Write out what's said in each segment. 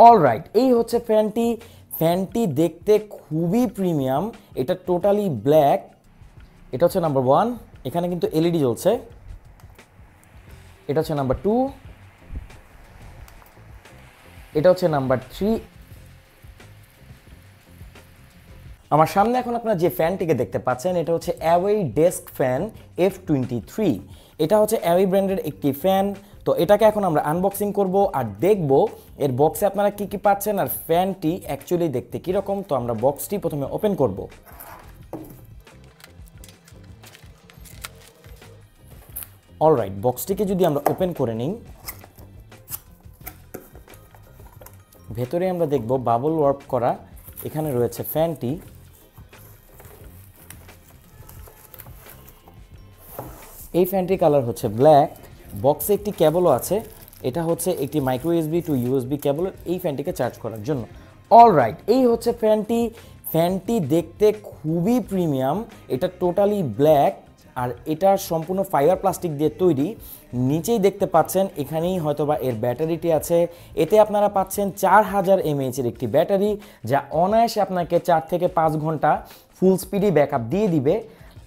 Alright, এই হচ্ছে ফ্যানটি। ফ্যানটি দেখতে খুবই প্রিমিয়াম, এটা টোটালি ব্ল্যাক। এটা হচ্ছে নাম্বার 1, এখানে কিন্তু এলইডি জ্বলছে। এটা হচ্ছে নাম্বার 2, এটা হচ্ছে নাম্বার 3। আমার সামনে এখন আপনারা যে ফ্যানটিকে দেখতে পাচ্ছেন এটা হচ্ছে অ্যাওয়ে ডেস্ক ফ্যান F23। এটা হচ্ছে অ্যাওয়ে ব্র্যান্ডের একটি ফ্যান। তো এটাকে এখন আমরা আনবক্সিং করব আর দেখব এর বক্সে আপনারা কি কি পাচ্ছেন আর ফ্যানটি অ্যাকচুয়ালি দেখতে কীরকম। তো আমরা বক্সটি প্রথমে ওপেন করব। অলরাইট, বক্সটিকে যদি আমরা ওপেন করে নিই, ভেতরে আমরা দেখব বাবল ওয়ার্প করা। এখানে রয়েছে ফ্যানটি। এই ফ্যানটির কালার হচ্ছে ব্ল্যাক। বক্সে একটি কেবলও আছে, এটা হচ্ছে একটি micro USB to USB cable এই ফ্যানটিকে চার্জ করার জন্য। অলরাইট, এই হচ্ছে ফ্যানটি। ফ্যানটি দেখতে খুবই প্রিমিয়াম, এটা টোটালি ব্ল্যাক আর এটা সম্পূর্ণ ফাইবার প্লাস্টিক দিয়ে তৈরি। নিচেই দেখতে পাচ্ছেন এখানেই হয়তোবা এর ব্যাটারিটি আছে। এতে আপনারা পাচ্ছেন 4000 mAh এর একটি ব্যাটারি, যা অনায়াসে আপনাকে 4 থেকে 5 ঘন্টা ফুল স্পিডি ব্যাকআপ দিয়ে দিবে।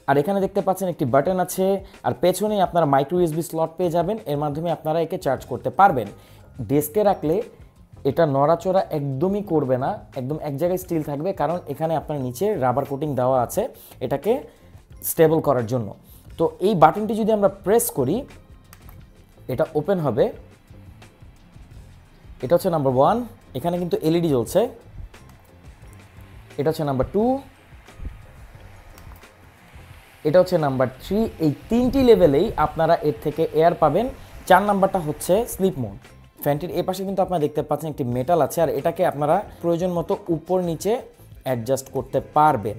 আর এখানে দেখতে পাচ্ছেন একটি বাটন আছে আর পেছনেই আপনারা মাইক্রো ইউএসবি স্লট পেয়ে যাবেন, এর মাধ্যমে আপনারা একে চার্জ করতে পারবেন। ডেস্কে রাখলে এটা নড়াচড়া একদমই করবে না, একদম এক জায়গায় স্টিল থাকবে, কারণ এখানে আপনার নিচে রাবার কোটিং দেওয়া আছে এটাকে স্টেবল করার জন্য। তো এই বাটনটি যদি আমরা প্রেস করি এটা ওপেন হবে। এটা হচ্ছে নাম্বার 1, এখানে কিন্তু এলইডি জ্বলছে। এটা হচ্ছে নাম্বার 2, এটা হচ্ছে নাম্বার 3। এই 3টি লেভেলেই আপনারা এর থেকে এয়ার পাবেন। 4 নাম্বারটা হচ্ছে স্লিপ মোড। ফ্যানটির এই পাশে কিন্তু আপনারা দেখতে পাচ্ছেন একটি মেটাল আছে আর এটাকে আপনারা প্রয়োজন মতো উপর নিচে অ্যাডজাস্ট করতে পারবেন।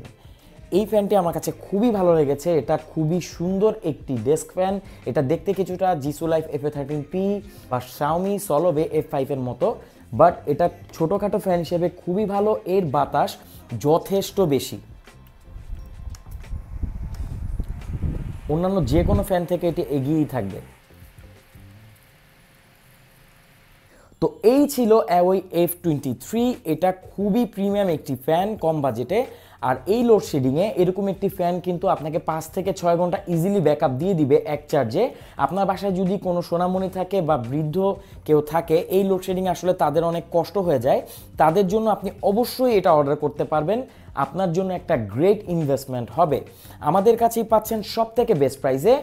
এই ফ্যানটি আমার কাছে খুবই ভালো লেগেছে, এটা খুবই সুন্দর একটি ডেস্ক ফ্যান। এটা দেখতে কিছুটা জিসু লাইফ FA13P বা Xiaomi Solove F5 এর মতো, বাট এটা ছোটোখাটো ফ্যান হিসেবে খুবই ভালো। এর বাতাস যথেষ্ট বেশি, অন্যান্য যে কোনো ফ্যান থেকে এটি এগিয়েই থাকবে। তো এই ছিল অ্যাওয়ে F23। এটা খুবই প্রিমিয়াম একটি ফ্যান কম বাজেটে। আর এই লোডশেডিংয়ে এরকম একটি ফ্যান কিন্তু আপনাকে 5 থেকে 6 ঘন্টা ইজিলি ব্যাকআপ দিয়ে দিবে এক চার্জে। আপনার বাসায় যদি কোনো সোনামণি থাকে বা বৃদ্ধ কেউ থাকে, এই লোডশেডিং আসলে তাদের অনেক কষ্ট হয়ে যায়, তাদের জন্য আপনি অবশ্যই এটা অর্ডার করতে পারবেন। আপনার জন্য একটা গ্রেট ইনভেস্টমেন্ট হবে। আমাদের কাছেই পাচ্ছেন সব থেকে বেস্ট প্রাইসে।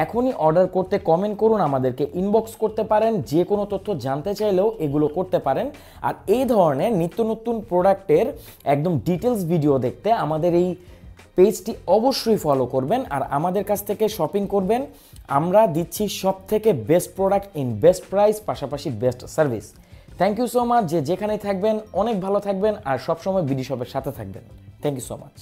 এখনই অর্ডার করতে কমেন্ট করুন, আমাদেরকে ইনবক্স করতে পারেন, যে কোনো তথ্য জানতে চাইলেও এগুলো করতে পারেন। আর এই ধরনের নিত্য নতুন প্রোডাক্টের একদম ডিটেলস ভিডিও দেখতে আমাদের এই পেজটি অবশ্যই ফলো করবেন আর আমাদের কাছ থেকে শপিং করবেন। আমরা দিচ্ছি সব থেকে best product in best price, পাশাপাশি best service. Thank you so much. যেখানেই থাকবেন অনেক ভালো থাকবেন আর সবসময় বিডি শপের সাথে থাকবেন। Thank you so much.